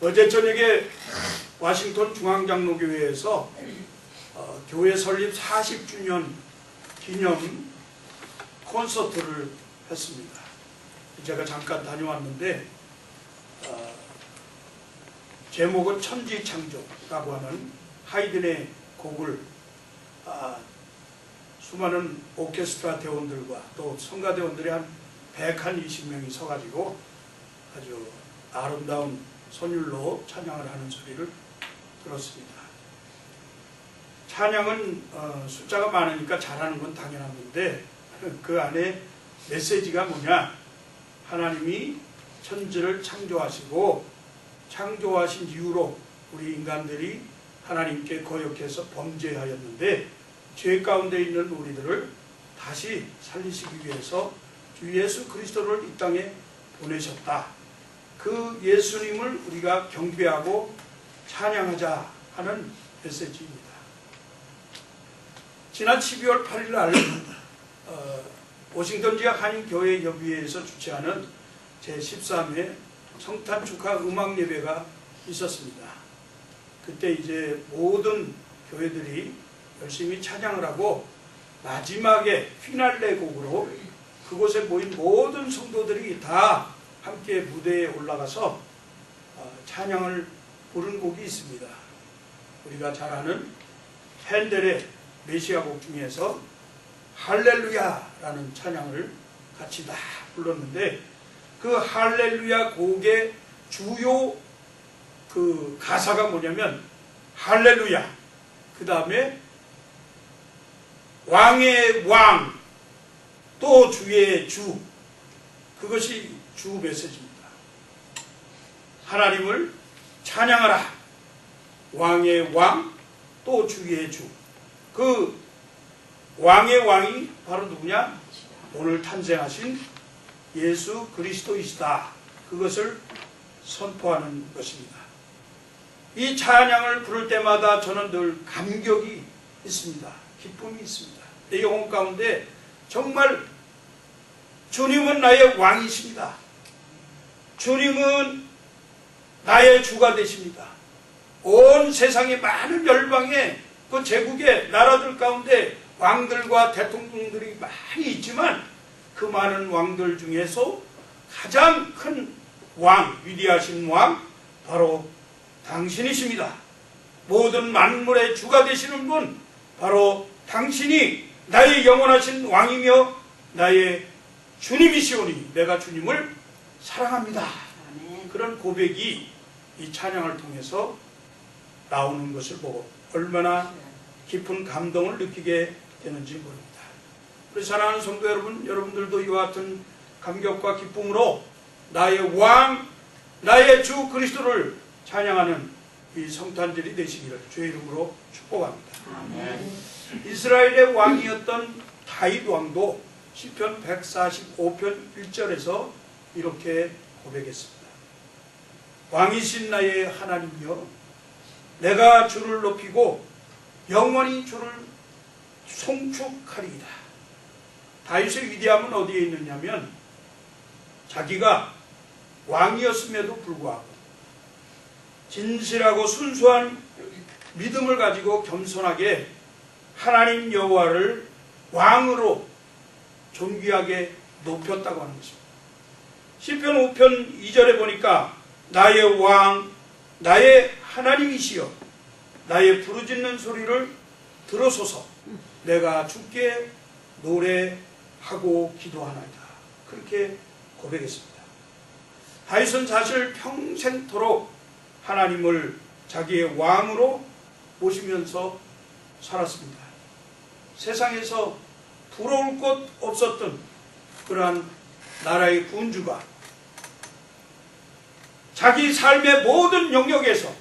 어제 저녁에 워싱턴 중앙장로교회에서 교회 설립 40주년 기념 콘서트를 했습니다. 제가 잠깐 다녀왔는데 제목은 천지창조라고 하는 하이든의 곡을 수많은 오케스트라 대원들과 또 성가대원들이 한 120명이 서가지고 아주 아름다운 선율로 찬양을 하는 소리를 들었습니다. 찬양은 숫자가 많으니까 잘하는 건 당연한 건데 그 안에 메시지가 뭐냐? 하나님이 천지를 창조하시고 창조하신 이후로 우리 인간들이 하나님께 거역해서 범죄하였는데 죄 가운데 있는 우리들을 다시 살리시기 위해서 주 예수 그리스도를 이 땅에 보내셨다. 그 예수님을 우리가 경배하고 찬양하자 하는 메시지입니다. 지난 12월 8일 날 워싱턴 지역 한인교회협의회에서 주최하는 제13회 성탄 축하 음악 예배가 있었습니다. 그때 이제 모든 교회들이 열심히 찬양을 하고 마지막에 피날레 곡으로 그곳에 모인 모든 성도들이 다 함께 무대에 올라가서 찬양을 부른 곡이 있습니다. 우리가 잘 아는 핸델의 메시아 곡 중에서 할렐루야라는 찬양을 같이 다 불렀는데 그 할렐루야 곡의 주요 그 가사가 뭐냐면 할렐루야, 그 다음에 왕의 왕, 또 주의 주, 그것이 주 메시지입니다. 하나님을 찬양하라, 왕의 왕, 또 주의 주. 그 왕의 왕이 바로 누구냐? 오늘 탄생하신 예수 그리스도이시다. 그것을 선포하는 것입니다. 이 찬양을 부를 때마다 저는 늘 감격이 있습니다. 기쁨이 있습니다. 내 영혼 가운데 정말 주님은 나의 왕이십니다. 주님은 나의 주가 되십니다. 온 세상의 많은 열방의 그 제국의 나라들 가운데 왕들과 대통령들이 많이 있지만 그 많은 왕들 중에서 가장 큰 왕, 위대하신 왕 바로 당신이십니다. 모든 만물의 주가 되시는 분 바로 당신이 나의 영원하신 왕이며 나의 주님이시오니 내가 주님을 사랑합니다. 그런 고백이 이 찬양을 통해서 나오는 것을 보고 얼마나 깊은 감동을 느끼게 되는지 모릅니다. 우리 사랑하는 성도 여러분, 여러분들도 이와 같은 감격과 기쁨으로 나의 왕, 나의 주 그리스도를 찬양하는 이 성탄절이 되시기를 주의 이름으로 축복합니다. 아멘. 이스라엘의 왕이었던 다윗 왕도 시편 145편 1절에서 이렇게 고백했습니다. 왕이신 나의 하나님이여, 내가 주를 높이고 영원히 주를 송축하리이다. 다윗의 위대함은 어디에 있느냐면 자기가 왕이었음에도 불구하고 진실하고 순수한 믿음을 가지고 겸손하게 하나님 여호와를 왕으로 존귀하게 높였다고 하는 것입니다. 시편 5편 2절에 보니까 나의 왕, 나의 하나님이시여, 나의 부르짖는 소리를 들어소서, 내가 주께 노래하고 기도하나이다. 그렇게 고백했습니다. 다윗은 사실 평생토록 하나님을 자기의 왕으로 모시면서 살았습니다. 세상에서 부러울 것 없었던 그러한 나라의 군주가 자기 삶의 모든 영역에서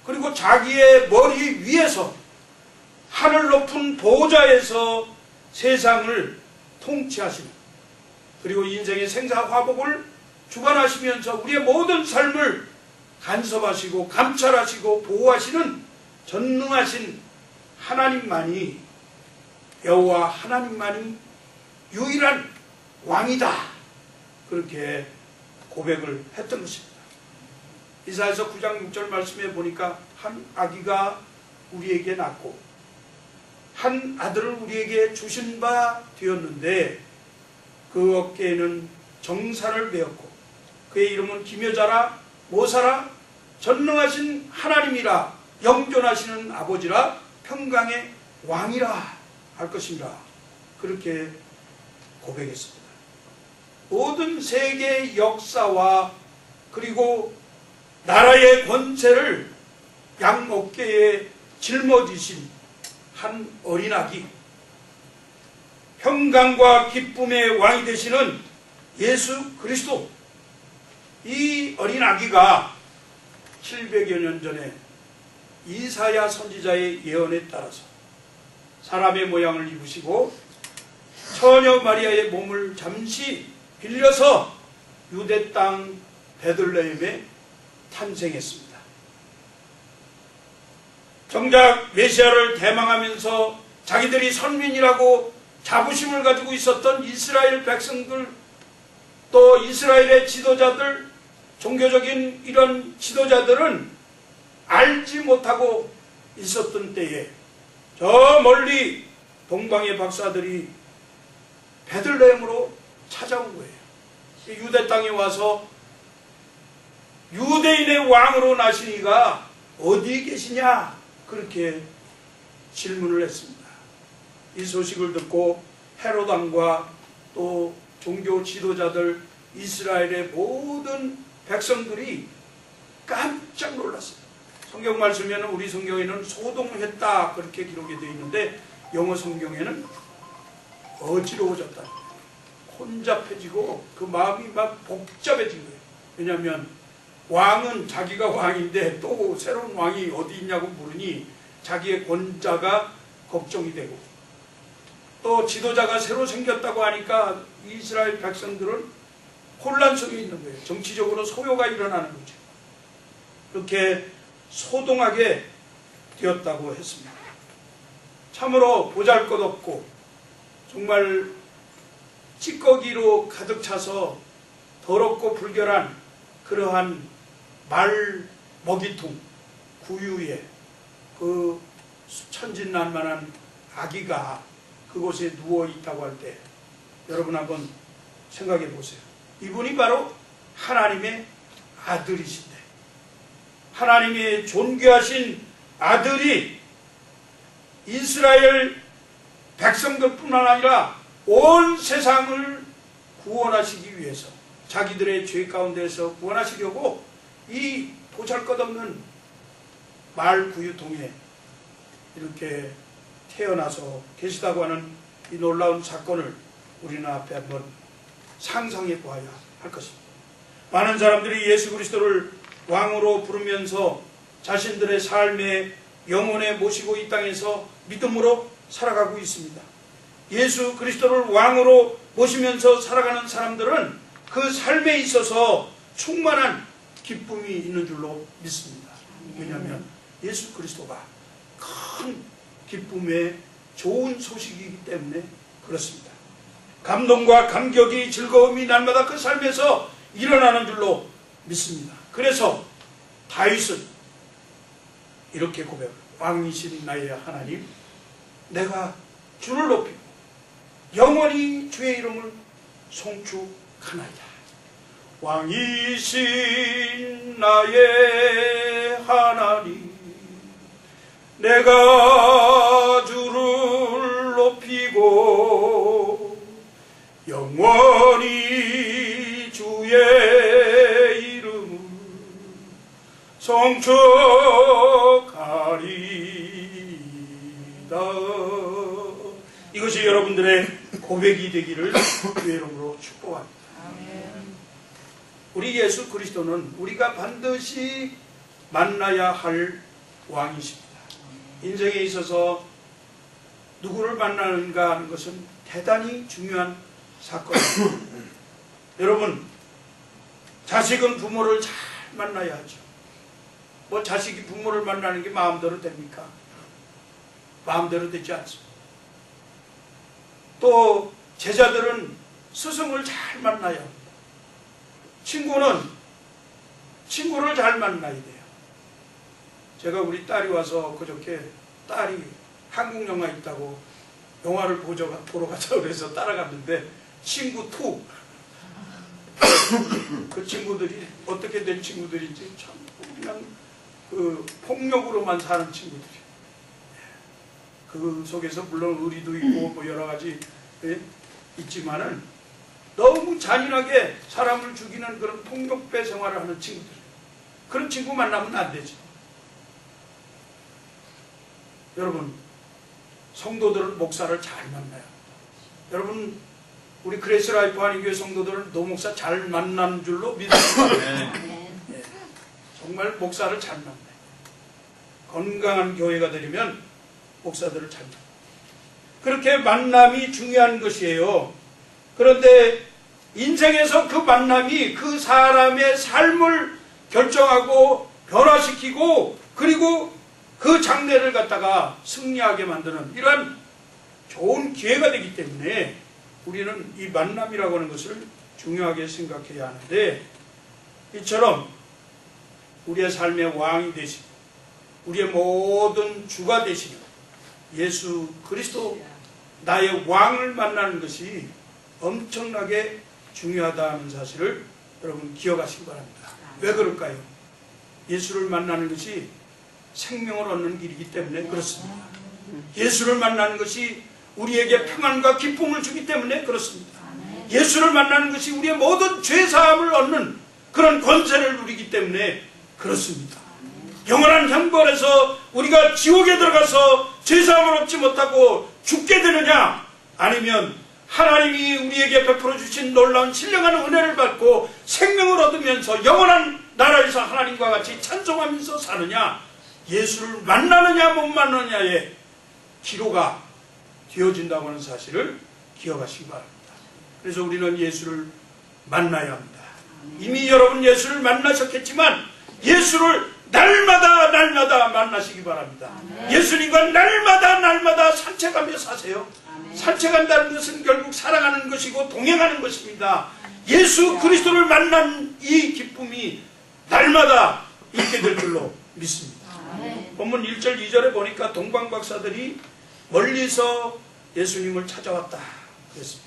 그리고 자기의 머리 위에서 하늘 높은 보좌에서 세상을 통치하시는, 그리고 인생의 생사화복을 주관하시면서 우리의 모든 삶을 간섭하시고 감찰하시고 보호하시는 전능하신 하나님만이, 여호와 하나님만이 유일한 왕이다. 그렇게 고백을 했던 것입니다. 이사야서 9장 6절 말씀에 보니까 한 아기가 우리에게 낳고 한 아들을 우리에게 주신 바 되었는데 그 어깨에는 정사를 메었고 그의 이름은 기묘자라 모사라 전능하신 하나님이라 영존하시는 아버지라 평강의 왕이라 할 것이라 그렇게 고백했습니다. 모든 세계의 역사와 그리고 나라의 권세를 양 어깨에 짊어지신 한 어린아기, 평강과 기쁨의 왕이 되시는 예수 그리스도, 이 어린아기가 700여 년 전에 이사야 선지자의 예언에 따라서 사람의 모양을 입으시고 처녀 마리아의 몸을 잠시 빌려서 유대 땅 베들레헴에 탄생했습니다. 정작 메시아를 대망하면서 자기들이 선민이라고 자부심을 가지고 있었던 이스라엘 백성들, 또 이스라엘의 지도자들, 종교적인 이런 지도자들은 알지 못하고 있었던 때에 저 멀리 동방의 박사들이 베들레헴으로 찾아온 거예요. 유대 땅에 와서 유대인의 왕으로 나시니가 어디 계시냐 그렇게 질문을 했습니다. 이 소식을 듣고 헤롯 왕과 또 종교 지도자들, 이스라엘의 모든 백성들이 깜짝 놀랐어요. 성경 말씀에는 우리 성경에는 소동했다 그렇게 기록이 되어 있는데 영어 성경에는 어지러워졌다, 혼잡해지고 그 마음이 막 복잡해진 거예요. 왜냐하면 왕은 자기가 왕인데 또 새로운 왕이 어디 있냐고 물으니 자기의 권자가 걱정이 되고, 또 지도자가 새로 생겼다고 하니까 이스라엘 백성들은 혼란 속에 있는 거예요. 정치적으로 소요가 일어나는 거죠. 그렇게 소동하게 되었다고 했습니다. 참으로 보잘것없고 정말 찌꺼기로 가득 차서 더럽고 불결한 그러한 말 먹이통 구유에 그 천진난만한 아기가 그곳에 누워 있다고 할 때 여러분 한번 생각해 보세요. 이분이 바로 하나님의 아들이신데, 하나님의 존귀하신 아들이 이스라엘 백성들뿐만 아니라 온 세상을 구원하시기 위해서, 자기들의 죄 가운데서 구원하시려고 이 보잘것없는 말 구유통에 이렇게 태어나서 계시다고 하는 이 놀라운 사건을 우리는 앞에 한번 상상해 보아야 할 것입니다. 많은 사람들이 예수 그리스도를 왕으로 부르면서 자신들의 삶의 영혼에 모시고 이 땅에서 믿음으로 살아가고 있습니다. 예수 그리스도를 왕으로 모시면서 살아가는 사람들은 그 삶에 있어서 충만한 기쁨이 있는 줄로 믿습니다. 왜냐하면 예수 그리스도가 큰 기쁨의 좋은 소식이기 때문에 그렇습니다. 감동과 감격이, 즐거움이 날마다 그 삶에서 일어나는 줄로 믿습니다. 그래서 다윗은 이렇게 고백합니다. 왕이신 나의 하나님, 내가 주를 높이고 영원히 주의 이름을 송축하나이다. 왕이신 나의 하나님, 내가 주를 높이고 영원히 주의 이름을 송축하리이다. 이것이 여러분들의 고백이 되기를 주의 이름으로 축복합니다. 우리 예수 그리스도는 우리가 반드시 만나야 할 왕이십니다. 인생에 있어서 누구를 만나는가 하는 것은 대단히 중요한 사건입니다. 여러분, 자식은 부모를 잘 만나야 하죠. 뭐 자식이 부모를 만나는 게 마음대로 됩니까? 마음대로 되지 않습니다. 또 제자들은 스승을 잘 만나야 합니다. 친구는 친구를 잘 만나야 돼요. 제가 우리 딸이 와서 그저께 딸이 한국 영화 있다고 영화를 보러 가자고 그래서 따라갔는데 친구 2. 그 친구들이 어떻게 된 친구들인지 참 그냥 그 폭력으로만 사는 친구들이. 그 속에서 물론 의리도 있고 뭐 여러 가지 있지만은 너무 잔인하게 사람을 죽이는 그런 폭력배 생활을 하는 친구들. 그런 친구 만나면 안 되지. 여러분, 성도들은 목사를 잘 만나요. 여러분, 우리 그레이스 라이프 한인교회 성도들은 노 목사 잘 만난 줄로 믿습니다. 네. 정말 목사를 잘 만나요. 건강한 교회가 되려면 목사들을 잘 만나요. 그렇게 만남이 중요한 것이에요. 그런데 인생에서 그 만남이 그 사람의 삶을 결정하고 변화시키고 그리고 그 장래를 갖다가 승리하게 만드는 이러한 좋은 기회가 되기 때문에 우리는 이 만남이라고 하는 것을 중요하게 생각해야 하는데, 이처럼 우리의 삶의 왕이 되시고 우리의 모든 주가 되시는 예수 그리스도 나의 왕을 만나는 것이 엄청나게 중요하다는 사실을 여러분 기억하시기 바랍니다. 왜 그럴까요? 예수를 만나는 것이 생명을 얻는 길이기 때문에 그렇습니다. 예수를 만나는 것이 우리에게 평안과 기쁨을 주기 때문에 그렇습니다. 예수를 만나는 것이 우리의 모든 죄사함을 얻는 그런 권세를 누리기 때문에 그렇습니다. 영원한 형벌에서 우리가 지옥에 들어가서 죄사함을 얻지 못하고 죽게 되느냐, 아니면 하나님이 우리에게 베풀어 주신 놀라운 신령한 은혜를 받고 생명을 얻으면서 영원한 나라에서 하나님과 같이 찬송하면서 사느냐, 예수를 만나느냐 못 만나느냐의 기로가 되어진다고 하는 사실을 기억하시기 바랍니다. 그래서 우리는 예수를 만나야 합니다. 이미 여러분 예수를 만나셨겠지만 예수를 날마다 만나시기 바랍니다. 예수님과 날마다 산책하며 사세요. 산책한다는 것은 결국 사랑하는 것이고 동행하는 것입니다. 예수 그리스도를 만난 이 기쁨이 날마다 있게 될 줄로 믿습니다. 본문 1절 2절에 보니까 동방박사들이 멀리서 예수님을 찾아왔다 그랬습니다.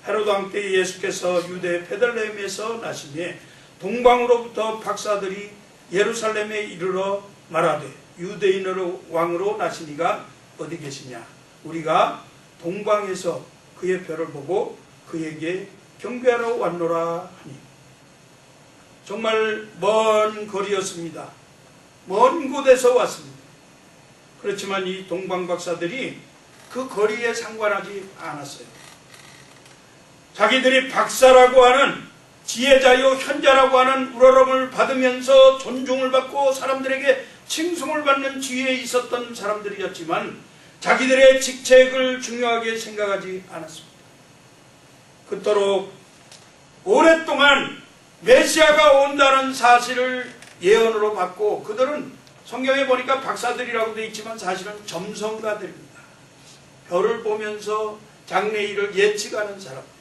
헤로드 왕 때 예수께서 유대 베들레헴에서 나시매 동방으로부터 박사들이 예루살렘에 이르러 말하되 유대인으로 왕으로 나시니가 어디 계시냐, 우리가 동방에서 그의 별을 보고 그에게 경배하러 왔노라 하니. 정말 먼 거리였습니다. 먼 곳에서 왔습니다. 그렇지만 이 동방박사들이 그 거리에 상관하지 않았어요. 자기들이 박사라고 하는 지혜자요 현자라고 하는 우러럼을 받으면서 존중을 받고 사람들에게 칭송을 받는 지위에 있었던 사람들이었지만 자기들의 직책을 중요하게 생각하지 않았습니다. 그토록 오랫동안 메시아가 온다는 사실을 예언으로 받고, 그들은 성경에 보니까 박사들이라고 되어 있지만 사실은 점성가들입니다. 별을 보면서 장래일을 예측하는 사람들이에요.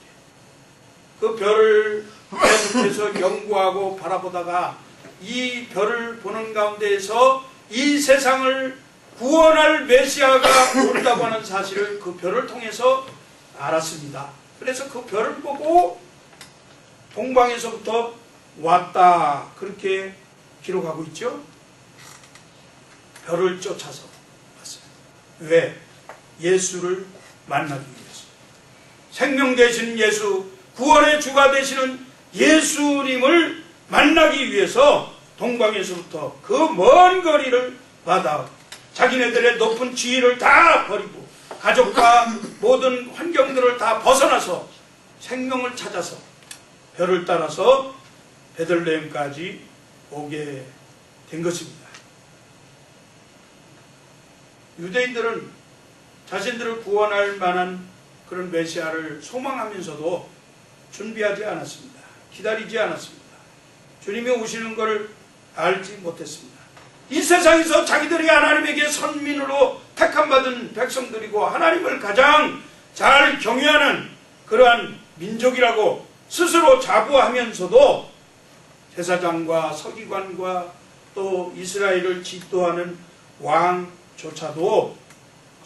그 별을 계속해서 연구하고 바라보다가 이 별을 보는 가운데에서 이 세상을 구원할 메시아가 온다고 하는 사실을 그 별을 통해서 알았습니다. 그래서 그 별을 보고 동방에서부터 왔다, 그렇게 기록하고 있죠. 별을 쫓아서 왔어요. 왜? 예수를 만나기 위해서. 생명 되시는 예수, 구원의 주가 되시는 예수님을 만나기 위해서 동방에서부터 그 먼 거리를 받아 자기네들의 높은 지위를 다 버리고 가족과 모든 환경들을 다 벗어나서 생명을 찾아서 별을 따라서 베들레헴까지 오게 된 것입니다. 유대인들은 자신들을 구원할 만한 그런 메시아를 소망하면서도 준비하지 않았습니다. 기다리지 않았습니다. 주님이 오시는 것을 알지 못했습니다. 이 세상에서 자기들이 하나님에게 선민으로 택함받은 백성들이고 하나님을 가장 잘 경외하는 그러한 민족이라고 스스로 자부하면서도 제사장과 서기관과 또 이스라엘을 지도하는 왕조차도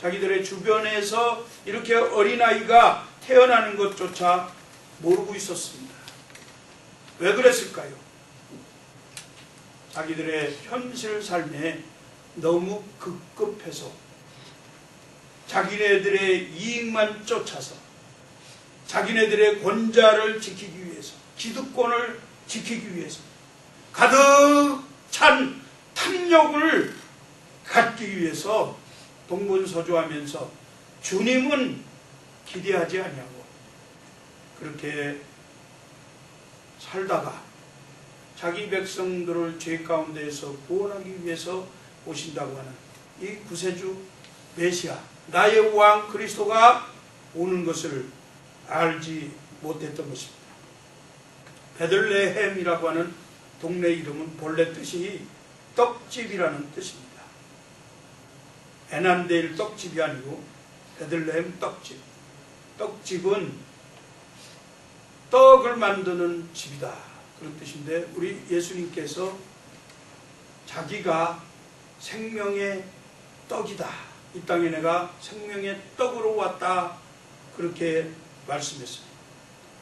자기들의 주변에서 이렇게 어린아이가 태어나는 것조차 모르고 있었습니다. 왜 그랬을까요? 자기들의 현실 삶에 너무 급급해서 자기네들의 이익만 쫓아서 자기네들의 권자를 지키기 위해서, 기득권을 지키기 위해서 가득 찬 탐욕을 갖기 위해서 동분서주하면서 주님은 기대하지 아니하고 그렇게 살다가 자기 백성들을 죄 가운데에서 구원하기 위해서 오신다고 하는 이 구세주 메시아, 나의 왕 그리스도가 오는 것을 알지 못했던 것입니다. 베들레헴이라고 하는 동네 이름은 본래 뜻이 떡집이라는 뜻입니다. 에난데일 떡집이 아니고 베들레헴 떡집. 떡집은 떡을 만드는 집이다, 그런 뜻인데 우리 예수님께서 자기가 생명의 떡이다, 이 땅에 내가 생명의 떡으로 왔다, 그렇게 말씀했습니다.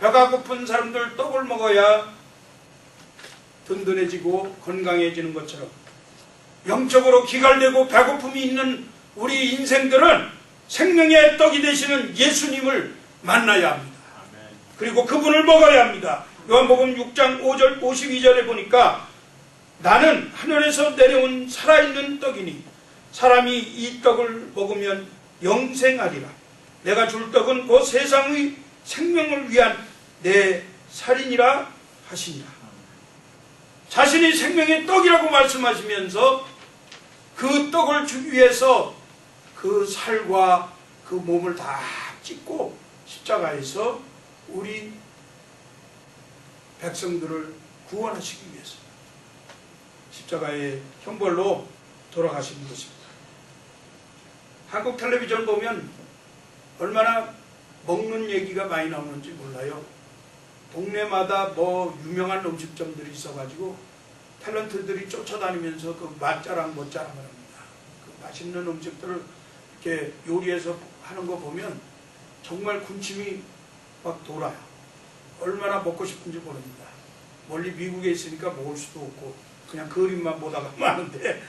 배가 고픈 사람들 떡을 먹어야 든든해지고 건강해지는 것처럼 영적으로 기갈되고 배고픔이 있는 우리 인생들은 생명의 떡이 되시는 예수님을 만나야 합니다. 그리고 그분을 먹어야 합니다. 요한복음 6장 5절 52절에 보니까 나는 하늘에서 내려온 살아있는 떡이니 사람이 이 떡을 먹으면 영생하리라. 내가 줄 떡은 곧 세상의 생명을 위한 내 살이니라 하시니라. 자신이 생명의 떡이라고 말씀하시면서 그 떡을 주기 위해서 그 살과 그 몸을 다 찢고 십자가에서 우리 백성들을 구원하시기 위해서 십자가의 형벌로 돌아가시는 것입니다. 한국 텔레비전 보면 얼마나 먹는 얘기가 많이 나오는지 몰라요. 동네마다 뭐 유명한 음식점들이 있어가지고 탤런트들이 쫓아다니면서 그 맛자랑 멋자랑을 합니다. 그 맛있는 음식들을 이렇게 요리해서 하는 거 보면 정말 군침이 막 돌아요. 얼마나 먹고 싶은지 모릅니다. 멀리 미국에 있으니까 먹을 수도 없고 그냥 그림만 보다가 마는데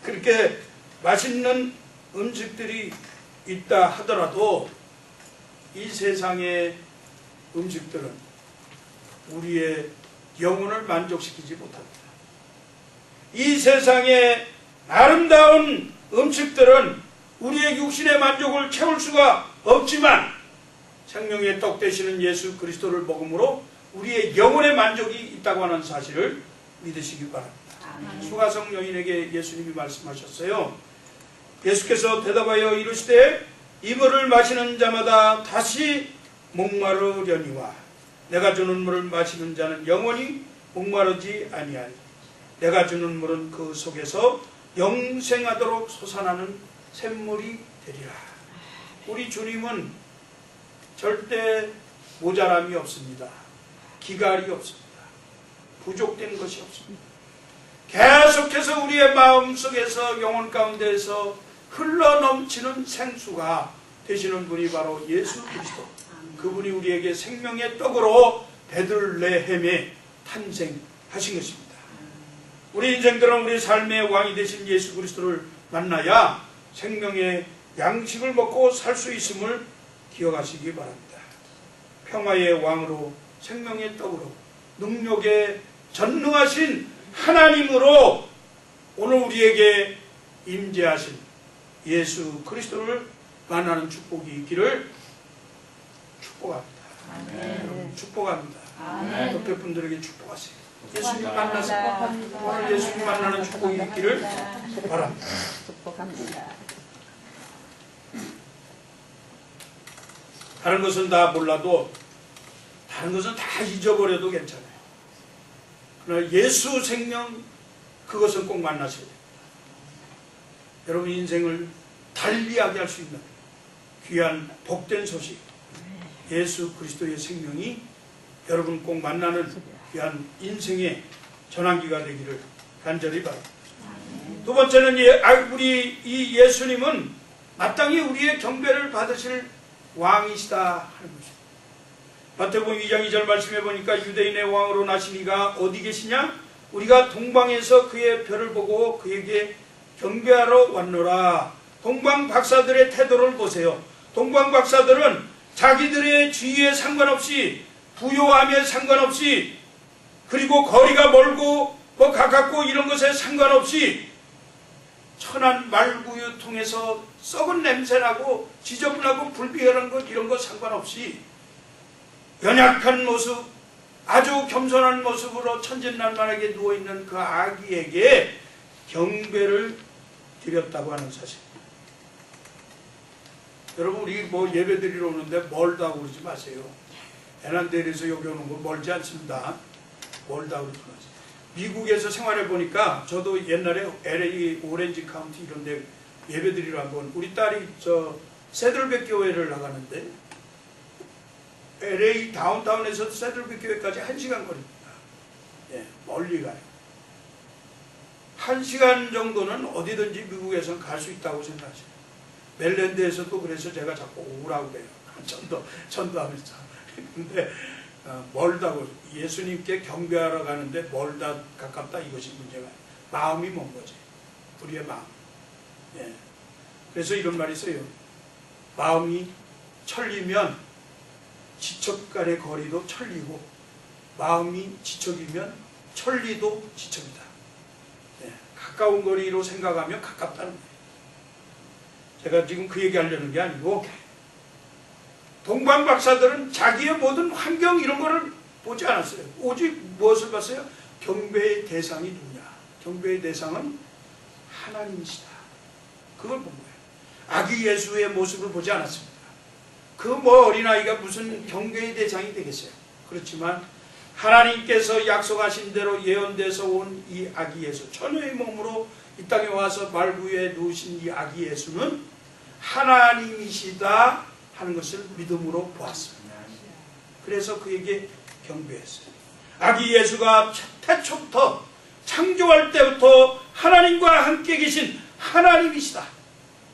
그렇게 맛있는 음식들이 있다 하더라도 이 세상의 음식들은 우리의 영혼을 만족시키지 못합니다. 이 세상의 아름다운 음식들은 우리의 육신의 만족을 채울 수가 없지만 생명의 떡 되시는 예수 그리스도를 먹음으로 우리의 영혼의 만족이 있다고 하는 사실을 믿으시기 바랍니다. 수가성 여인에게 예수님이 말씀하셨어요. 예수께서 대답하여 이르시되 이 물을 마시는 자마다 다시 목마르려니와 내가 주는 물을 마시는 자는 영원히 목마르지 아니하니 내가 주는 물은 그 속에서 영생하도록 솟아나는 샘물이 되리라. 우리 주님은 절대 모자람이 없습니다. 기갈이 없습니다. 부족된 것이 없습니다. 계속해서 우리의 마음속에서 영혼 가운데에서 흘러넘치는 생수가 되시는 분이 바로 예수 그리스도, 그분이 우리에게 생명의 떡으로 베들레헴에 탄생하신 것입니다. 우리 인생들은 우리 삶의 왕이 되신 예수 그리스도를 만나야 생명의 양식을 먹고 살 수 있음을 기억하시기 바랍니다. 평화의 왕으로 생명의 떡으로 능력에 전능하신 하나님으로 오늘 우리에게 임재하신 예수 그리스도를 만나는 축복이 있기를 축복합니다. 여러분 축복합니다. 옆에 분들에게 축복하세요. 예수님 만나서 오늘 예수님 만나는 축복이 있기를 바랍니다. 축복합니다. 다른 것은 다 몰라도 다른 것은 다 잊어버려도 괜찮아요. 그러나 예수 생명 그것은 꼭 만나셔야 됩니다. 여러분 인생을 달리하게 할 수 있는 귀한 복된 소식 예수 그리스도의 생명이 여러분 꼭 만나는 귀한 인생의 전환기가 되기를 간절히 바랍니다. 두 번째는 우리 이 예수님은 마땅히 우리의 경배를 받으실 왕이시다 하는 것입니다. 마태복음 2장 2절 말씀해 보니까 유대인의 왕으로 나신 이가 어디 계시냐? 우리가 동방에서 그의 별을 보고 그에게 경배하러 왔노라. 동방 박사들의 태도를 보세요. 동방 박사들은 자기들의 지위에 상관없이, 부요함에 상관없이, 그리고 거리가 멀고 뭐 가깝고 이런 것에 상관없이 천한 말구유 통해서 썩은 냄새나고 지저분하고 불비열한 것 이런 것 상관없이 연약한 모습, 아주 겸손한 모습으로 천진난만하게 누워있는 그 아기에게 경배를 드렸다고 하는 사실입니다. 여러분, 우리 뭐 예배 드리러 오는데 멀다고 그러지 마세요. 애난데리에서 여기 오는 거 멀지 않습니다. 멀다고 그러지 마세요. 미국에서 생활해 보니까 저도 옛날에 LA 오렌지 카운티 이런 데 예배 드리러 한번 우리 딸이 세들백 교회를 나가는데 LA 다운타운에서 세들백 교회까지 1시간 거리입니다. 예, 멀리 가요. 1시간 정도는 어디든지 미국에서는 갈 수 있다고 생각하세요. 멜랜드에서도 그래서 제가 자꾸 오라고 그래요. 전도하면서. 근데 멀다고, 예수님께 경배하러 가는데 멀다 가깝다 이것이 문제가, 마음이 먼 거지. 우리의 마음. 예. 그래서 이런 말이 있어요. 마음이 천리면 지척간의 거리도 천리고, 마음이 지척이면 천리도 지척이다. 예. 가까운 거리로 생각하면 가깝다는 거예요. 제가 지금 그 얘기 하려는 게 아니고, 동방 박사들은 자기의 모든 환경 이런 거를 보지 않았어요. 오직 무엇을 봤어요? 경배의 대상이 누구냐? 경배의 대상은 하나님이시다. 그걸 본 거예요. 아기 예수의 모습을 보지 않았습니다. 그 뭐 어린아이가 무슨 경배의 대상이 되겠어요? 그렇지만 하나님께서 약속하신 대로 예언돼서 온 이 아기 예수, 처녀의 몸으로 이 땅에 와서 말구유에 누우신 이 아기 예수는 하나님이시다 하는 것을 믿음으로 보았습니다. 그래서 그에게 경배했어요. 아기 예수가 태초부터, 창조할 때부터 하나님과 함께 계신 하나님이시다.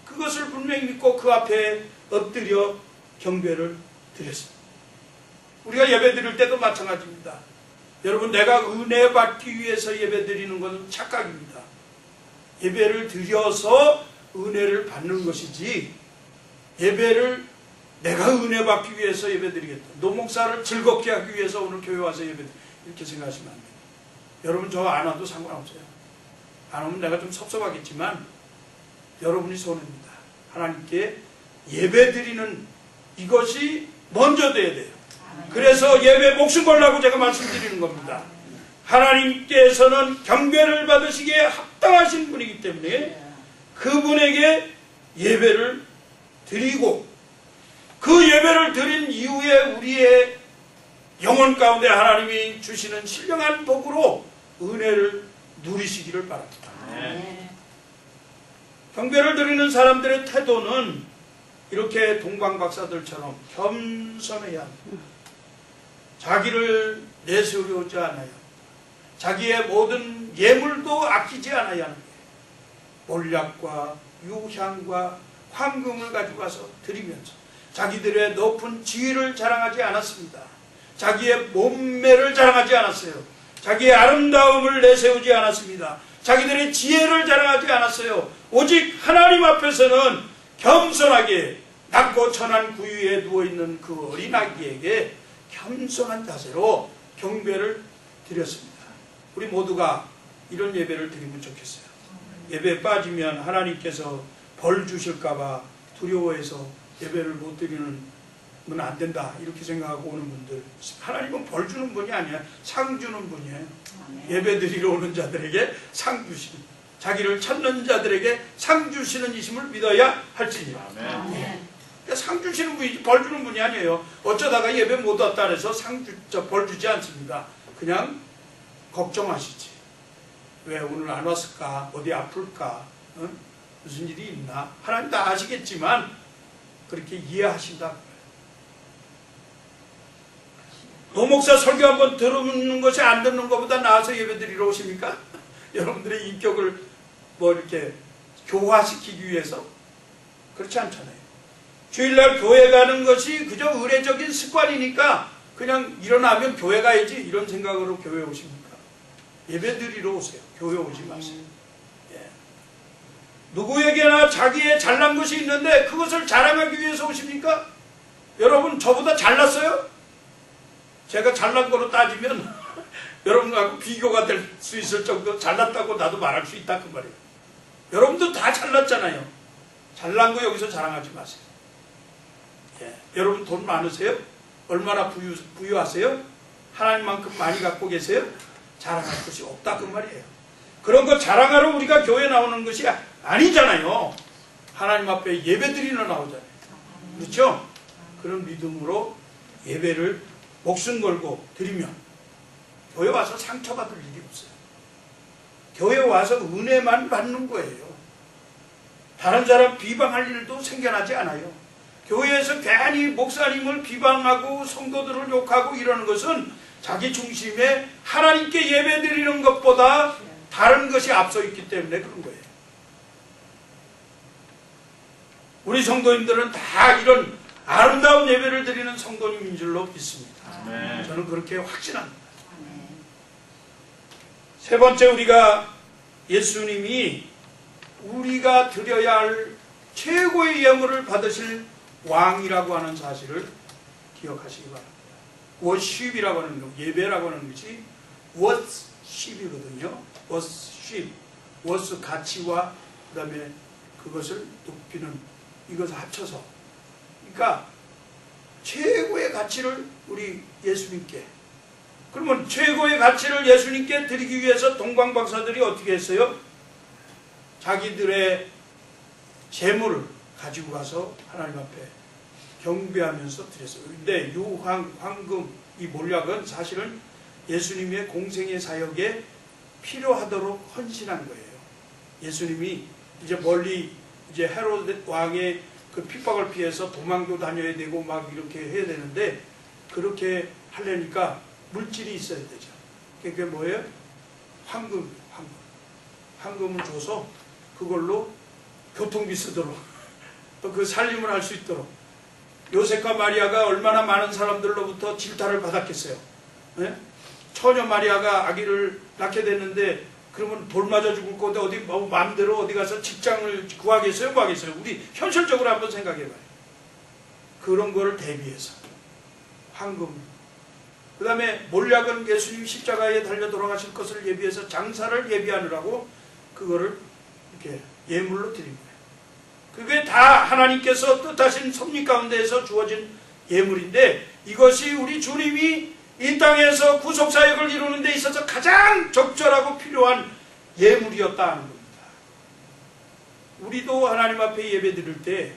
그것을 분명히 믿고 그 앞에 엎드려 경배를 드렸습니다. 우리가 예배 드릴 때도 마찬가지입니다. 여러분, 내가 은혜 받기 위해서 예배 드리는 것은 착각입니다. 예배를 드려서 은혜를 받는 것이지, 예배를 내가 은혜 받기 위해서 예배 드리겠다, 노목사를 즐겁게 하기 위해서 오늘 교회 와서 예배 드리겠다, 이렇게 생각하시면 안 돼요. 여러분, 저 안 와도 상관없어요. 안 오면 내가 좀 섭섭하겠지만 여러분이 손해입니다. 하나님께 예배 드리는 이것이 먼저 돼야 돼요. 그래서 예배 목숨 걸라고 제가 말씀드리는 겁니다. 하나님께서는 경배를 받으시기에 합당하신 분이기 때문에 그분에게 예배를 드리고, 그 예배를 드린 이후에 우리의 영혼 가운데 하나님이 주시는 신령한 복으로 은혜를 누리시기를 바랍니다. 경배를 드리는 사람들의 태도는 이렇게 동방박사들처럼 겸손해야 합니다. 자기를 내세우려지 않아요. 자기의 모든 예물도 아끼지 않아야 하는 거예요. 몰약과 유향과 황금을 가지고 가서 드리면서 자기들의 높은 지위를 자랑하지 않았습니다. 자기의 몸매를 자랑하지 않았어요. 자기의 아름다움을 내세우지 않았습니다. 자기들의 지혜를 자랑하지 않았어요. 오직 하나님 앞에서는 겸손하게 낮고 천한 구유에 누워있는 그 어린아기에게 겸손한 자세로 경배를 드렸습니다. 우리 모두가 이런 예배를 드리면 좋겠어요. 예배에 빠지면 하나님께서 벌 주실까봐 두려워해서 예배를 못 드리는 건 안 된다 이렇게 생각하고 오는 분들, 하나님은 벌 주는 분이 아니야. 상 주는 분이에요. 예배 드리러 오는 자들에게 상 주시는, 자기를 찾는 자들에게 상 주시는 이심을 믿어야 할지니라. 상 주시는 분이지 벌 주는 분이 아니에요. 어쩌다가 예배 못 왔다 해서 벌 주지 않습니다. 그냥 걱정하시지. 왜 오늘 안 왔을까? 어디 아플까? 무슨 일이 있나? 하나님 다 아시겠지만 그렇게 이해하신다. 노목사 설교 한번 들으는 것이 안 듣는 것보다 나아서 예배드리러 오십니까? 여러분들의 인격을 뭐 이렇게 교화시키기 위해서? 그렇지 않잖아요. 주일날 교회 가는 것이 그저 의례적인 습관이니까 그냥 일어나면 교회 가야지 이런 생각으로 교회 오십니까? 예배드리러 오세요. 교회 오지 마세요. 예. 누구에게나 자기의 잘난 것이 있는데 그것을 자랑하기 위해서 오십니까? 여러분 저보다 잘났어요? 제가 잘난 거로 따지면 여러분하고 비교가 될 수 있을 정도 잘났다고 나도 말할 수 있다 그 말이에요. 여러분도 다 잘났잖아요. 잘난 거 여기서 자랑하지 마세요. 예. 여러분 돈 많으세요? 얼마나 부유하세요? 하나님만큼 많이 갖고 계세요? 자랑할 것이 없다 그 말이에요. 그런 거 자랑하러 우리가 교회 나오는 것이 아니잖아요. 하나님 앞에 예배드리러 나오잖아요. 그렇죠? 그런 믿음으로 예배를 목숨 걸고 드리면 교회 와서 상처받을 일이 없어요. 교회 와서 은혜만 받는 거예요. 다른 사람 비방할 일도 생겨나지 않아요. 교회에서 괜히 목사님을 비방하고 성도들을 욕하고 이러는 것은 자기 중심에 하나님께 예배드리는 것보다 다른 것이 앞서 있기 때문에 그런 거예요. 우리 성도님들은 다 이런 아름다운 예배를 드리는 성도님인 줄로 믿습니다. 저는 그렇게 확신합니다. 세 번째, 우리가 예수님이 우리가 드려야 할 최고의 예물을 받으실 왕이라고 하는 사실을 기억하시기 바랍니다. 워십이라고 하는 거, 예배라고 하는 것이 워십이거든요. 워십, 워스 가치와 그 다음에 그것을 높이는, 이것을 합쳐서, 그러니까 최고의 가치를 우리 예수님께, 그러면 최고의 가치를 예수님께 드리기 위해서 동방박사들이 어떻게 했어요? 자기들의 재물을 가지고 가서 하나님 앞에 경배하면서 드렸어요. 근데 황금, 이 몰약은 사실은 예수님의 공생의 사역에 필요하도록 헌신한 거예요. 예수님이 이제 멀리 이제 헤로데 왕의 그 핍박을 피해서 도망도 다녀야 되고 막 이렇게 해야 되는데, 그렇게 하려니까 물질이 있어야 되죠. 그게 뭐예요? 황금을 줘서 그걸로 교통비 쓰도록 또 그 살림을 할 수 있도록. 요셉과 마리아가 얼마나 많은 사람들로부터 질타를 받았겠어요. 네? 처녀 마리아가 아기를 낳게 됐는데 그러면 돌 맞아 죽을 건데 어디 마음대로 어디 가서 직장을 구하겠어요? 우리 현실적으로 한번 생각해봐요. 그런 거를 대비해서 황금. 그 다음에 몰약은 예수님 십자가에 달려 돌아가실 것을 예비해서 장사를 예비하느라고 그거를 이렇게 예물로 드린 거예요. 그게 다 하나님께서 뜻하신 섭리 가운데에서 주어진 예물인데, 이것이 우리 주님이 이 땅에서 구속사역을 이루는 데 있어서 가장 적절하고 필요한 예물이었다 하는 겁니다. 우리도 하나님 앞에 예배 드릴 때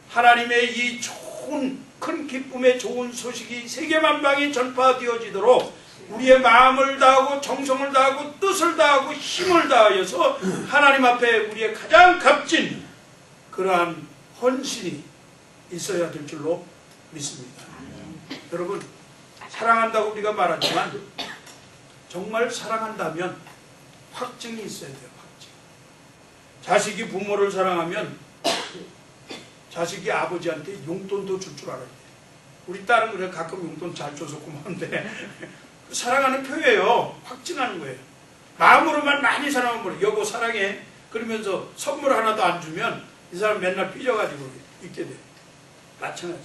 하나님의 이 좋은, 큰 기쁨의 좋은 소식이 세계만방에 전파되어지도록 우리의 마음을 다하고 정성을 다하고 뜻을 다하고 힘을 다하여서 하나님 앞에 우리의 가장 값진 그러한 헌신이 있어야 될 줄로 믿습니다. 여러분, 사랑한다고 우리가 말하지만 정말 사랑한다면 확증이 있어야 돼요. 확증. 자식이 부모를 사랑하면 자식이 아버지한테 용돈도 줄 줄 알아야 돼요. 우리 딸은 그래 가끔 용돈 잘 줘서 고마운데 사랑하는 표예요. 확증하는 거예요. 마음으로만 많이 사랑하면 뭐래. 여보 사랑해. 그러면서 선물 하나도 안 주면 이 사람 맨날 삐져가지고 있게 돼요. 마찬가지.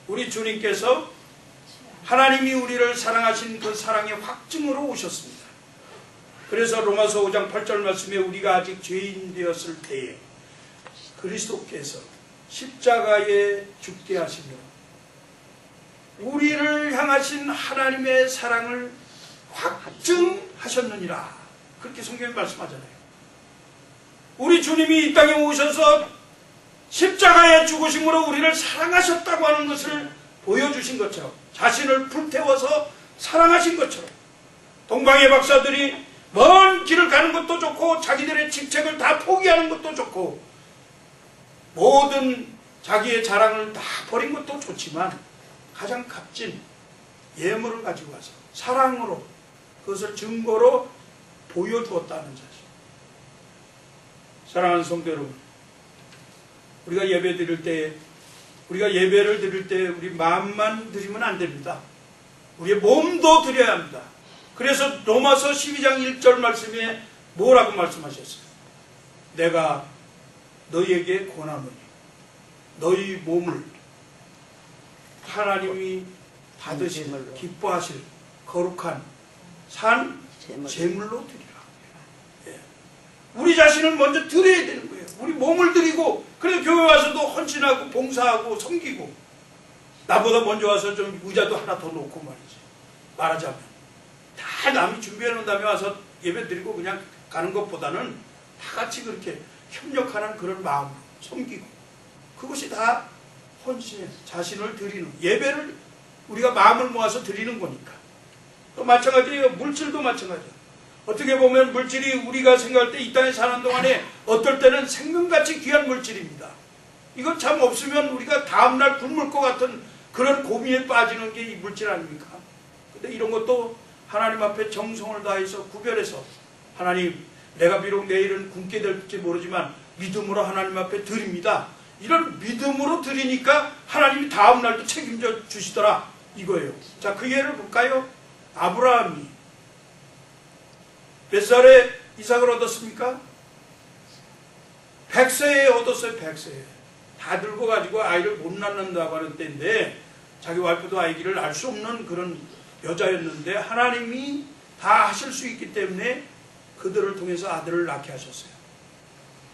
우리 주님께서 하나님이 우리를 사랑하신 그 사랑의 확증으로 오셨습니다. 그래서 로마서 5장 8절 말씀에 우리가 아직 죄인 되었을 때에 그리스도께서 십자가에 죽게 하시며 우리를 향하신 하나님의 사랑을 확증하셨느니라. 그렇게 성경이 말씀하잖아요. 우리 주님이 이 땅에 오셔서 십자가에 죽으심으로 우리를 사랑하셨다고 하는 것을 보여주신 것처럼, 자신을 불태워서 사랑하신 것처럼, 동방의 박사들이 먼 길을 가는 것도 좋고 자기들의 직책을 다 포기하는 것도 좋고 모든 자기의 자랑을 다 버린 것도 좋지만 가장 값진 예물을 가지고 와서 사랑으로 그것을 증거로 보여주었다는 사실. 사랑하는 성도 여러분, 우리가 예배 드릴 때, 우리가 예배를 드릴 때 우리 마음만 드리면 안 됩니다. 우리의 몸도 드려야 합니다. 그래서 로마서 12장 1절 말씀에 뭐라고 말씀하셨어요? 내가 너희에게 권하노니 너희 몸을 하나님이 받으실 기뻐하실 거룩한 산 제물로 드리라. 예. 우리 자신을 먼저 드려야 되는 거예요. 우리 몸을 드리고, 그래서 교회 와서도 헌신하고 봉사하고 섬기고, 나보다 먼저 와서 좀 의자도 하나 더 놓고 말이지. 말하자면 다 남이 준비해 놓은 다음에 와서 예배 드리고 그냥 가는 것보다는 다 같이 그렇게 협력하는 그런 마음으로 섬기고, 그것이 다 헌신에 자신을 드리는, 예배를 우리가 마음을 모아서 드리는 거니까. 또 마찬가지예요. 물질도 마찬가지예요. 어떻게 보면 물질이 우리가 생각할 때 이 땅에 사는 동안에 어떨 때는 생명같이 귀한 물질입니다. 이건 참 없으면 우리가 다음날 굶을 것 같은 그런 고민에 빠지는 게 이 물질 아닙니까? 근데 이런 것도 하나님 앞에 정성을 다해서 구별해서, 하나님, 내가 비록 내일은 굶게 될지 모르지만 믿음으로 하나님 앞에 드립니다. 이런 믿음으로 드리니까 하나님이 다음날도 책임져 주시더라, 이거예요. 자, 그 예를 볼까요? 아브라함이 몇 살에 이삭을 얻었습니까? 100세에 얻었어요. 100세에. 다 늙어가지고 아이를 못 낳는다고 하는 때인데, 자기 와이프도 아기를 낳을 수 없는 그런 여자였는데 하나님이 다 하실 수 있기 때문에 그들을 통해서 아들을 낳게 하셨어요.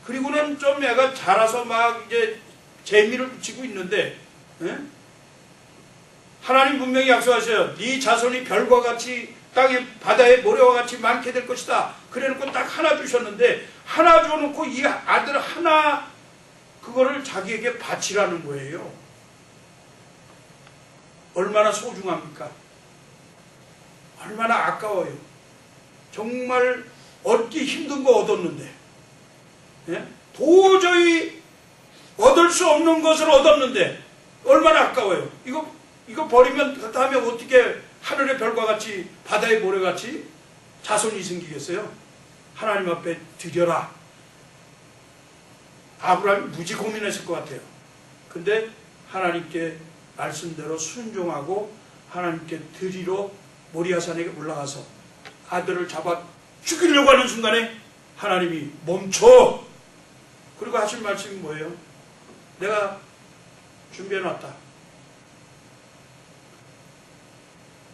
그리고는 좀 애가 자라서 막 이제 재미를 붙이고 있는데, 하나님 분명히 약속하셔요. 네 자손이 별과 같이 땅에 바다의 모래와 같이 많게 될 것이다. 그래놓고 딱 하나 주셨는데, 하나 줘놓고 이 아들 하나 그거를 자기에게 바치라는 거예요. 얼마나 소중합니까? 얼마나 아까워요. 정말 얻기 힘든 거 얻었는데, 도저히 얻을 수 없는 것을 얻었는데 얼마나 아까워요. 이거 버리면 그 다음에 어떻게 하늘의 별과 같이 바다의 모래같이 자손이 생기겠어요? 하나님 앞에 드려라. 아브라함이 무지 고민했을 것 같아요. 근데 하나님께 말씀대로 순종하고 하나님께 드리러 모리아산에 올라가서 아들을 잡아 죽이려고 하는 순간에 하나님이 멈춰! 그리고 하신 말씀이 뭐예요? 내가 준비해놨다.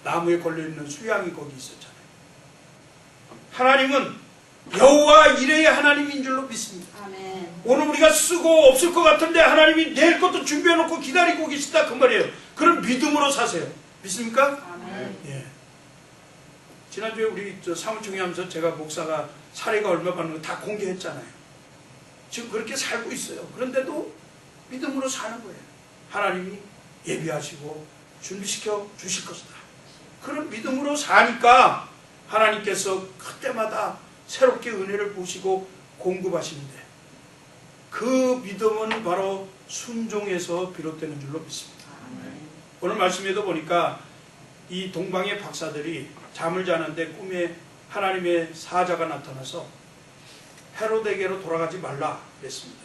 나무에 걸려있는 수양이 거기 있었잖아요. 하나님은 여호와 이레의 하나님인 줄로 믿습니다. 아멘. 오늘 우리가 쓰고 없을 것 같은데 하나님이 내일 것도 준비해놓고 기다리고 계시다, 그 말이에요. 그런 믿음으로 사세요. 믿습니까? 아멘. 예. 지난주에 우리 사무총회 하면서 제가 목사가 사례가 얼마 받는 거 다 공개했잖아요. 지금 그렇게 살고 있어요. 그런데도 믿음으로 사는 거예요. 하나님이 예비하시고 준비시켜 주실 것이다. 그런 믿음으로 사니까 하나님께서 그때마다 새롭게 은혜를 보시고 공급하시는데, 그 믿음은 바로 순종에서 비롯되는 줄로 믿습니다. 오늘 말씀에도 보니까 이 동방의 박사들이 잠을 자는데 꿈에 하나님의 사자가 나타나서 헤롯에게로 돌아가지 말라 그랬습니다.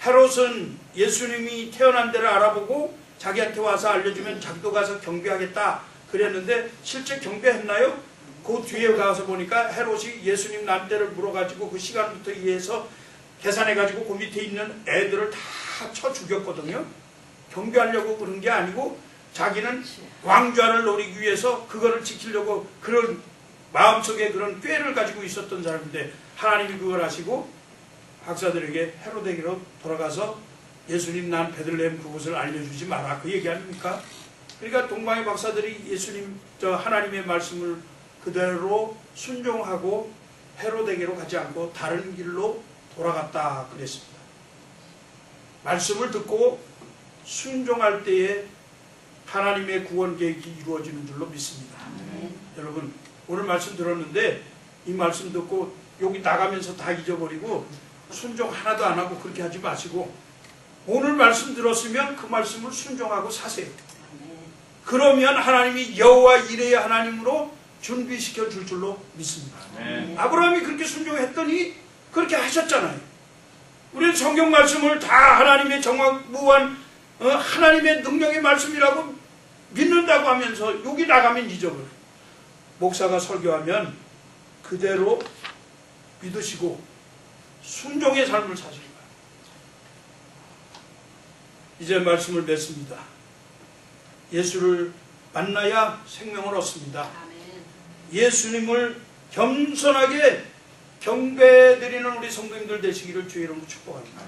헤롯은 예수님이 태어난 데를 알아보고 자기한테 와서 알려주면 자기도 가서 경배하겠다 그랬는데 실제 경배했나요? 그 뒤에 가서 보니까 헤롯이 예수님 난 데를 물어가지고 그 시간부터 이해해서 계산해가지고 그 밑에 있는 애들을 다 쳐 죽였거든요. 경배하려고 그런 게 아니고 자기는 왕좌를 노리기 위해서 그거를 지키려고 그런 마음속에 그런 꾀를 가지고 있었던 사람인데, 하나님이 그걸 아시고 박사들에게 헤롯에게로 돌아가서 예수님 난 베들레헴 그곳을 알려주지 마라, 그 얘기 아닙니까? 그러니까 동방의 박사들이 예수님 하나님의 말씀을 그대로 순종하고 헤롯에게로 가지 않고 다른 길로 돌아갔다 그랬습니다. 말씀을 듣고 순종할 때에 하나님의 구원 계획이 이루어지는 줄로 믿습니다. 여러분, 오늘 말씀 들었는데 이 말씀 듣고 여기 나가면서 다 잊어버리고 순종 하나도 안 하고 그렇게 하지 마시고, 오늘 말씀 들었으면 그 말씀을 순종하고 사세요. 그러면 하나님이 여호와 이레의 하나님으로 준비시켜 줄 줄로 믿습니다. 아브라함이 그렇게 순종했더니 그렇게 하셨잖아요. 우리는 성경 말씀을 다 하나님의 정확무한 하나님의 능력의 말씀이라고 믿는다고 하면서 여기 나가면 잊어버려요. 목사가 설교하면 그대로 믿으시고 순종의 삶을 사시는 거예요. 이제 말씀을 맺습니다. 예수를 만나야 생명을 얻습니다. 예수님을 겸손하게 경배드리는 우리 성도님들 되시기를 주의 이름으로 축복합니다.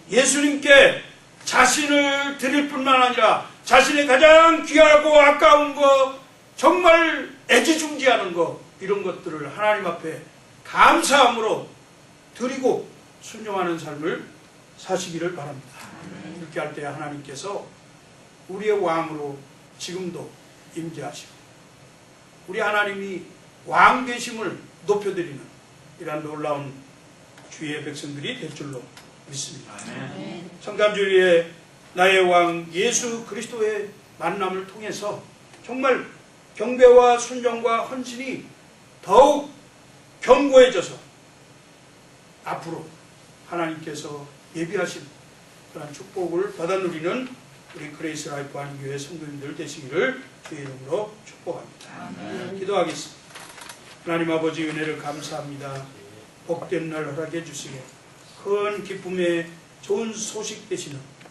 예수님께 자신을 드릴 뿐만 아니라 자신의 가장 귀하고 아까운 거, 정말 애지중지하는 거, 이런 것들을 하나님 앞에 감사함으로 드리고 순종하는 삶을 사시기를 바랍니다. 이렇게 할 때 하나님께서 우리의 왕으로 지금도 임재하시고 우리 하나님이 왕 되심을 높여드리는 이러한 놀라운 주의 백성들이 될 줄로 믿습니다. 성탄주일에 나의 왕 예수 그리스도의 만남을 통해서 정말 경배와 순종과 헌신이 더욱 견고해져서 앞으로 하나님께서 예비하신 그런 축복을 받아 누리는 우리 그레이스 라이프 한교회 성도님들 되시기를 주의 이름으로 축복합니다. 기도하겠습니다. 하나님 아버지 은혜를 감사합니다. 복된 날 허락해 주시고 큰 기쁨의 좋은 소식 되시는